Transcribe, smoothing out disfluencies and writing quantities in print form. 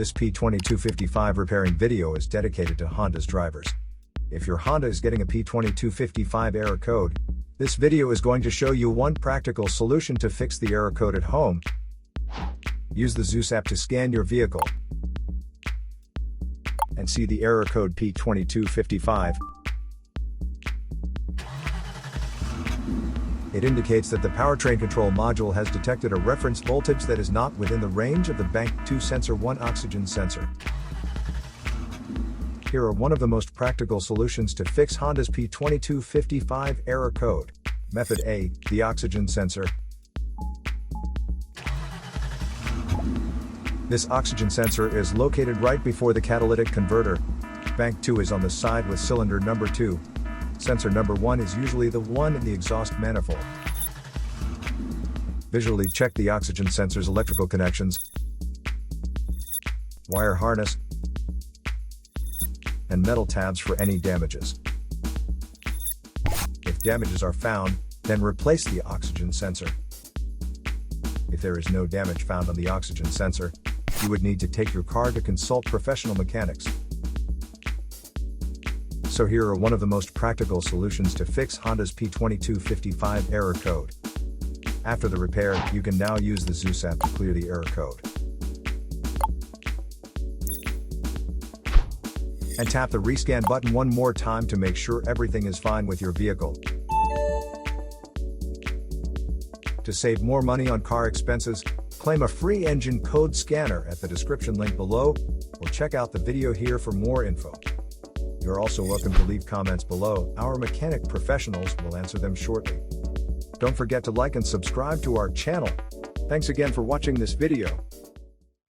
This P2255 repairing video is dedicated to Honda's drivers. If your Honda is getting a P2255 error code, this video is going to show you one practical solution to fix the error code at home. Use the Zeus app to scan your vehicle and see the error code P2255. It indicates that the powertrain control module has detected a reference voltage that is not within the range of the Bank 2 sensor 1 oxygen sensor. Here are one of the most practical solutions to fix Honda's P2255 error code. Method A, the oxygen sensor. This oxygen sensor is located right before the catalytic converter. Bank 2 is on the side with cylinder number 2. Sensor number 1 is usually the one in the exhaust manifold. Visually check the oxygen sensor's electrical connections, wire harness, and metal tabs for any damages. If damages are found, then replace the oxygen sensor. If there is no damage found on the oxygen sensor, you would need to take your car to consult professional mechanics. So here are one of the most practical solutions to fix Honda's P2255 error code. After the repair, you can now use the Zeus app to clear the error code. And tap the rescan button one more time to make sure everything is fine with your vehicle. To save more money on car expenses, claim a free engine code scanner at the description link below, or check out the video here for more info. You're also welcome to leave comments below. Our mechanic professionals will answer them shortly. Don't forget to like and subscribe to our channel. Thanks again for watching this video.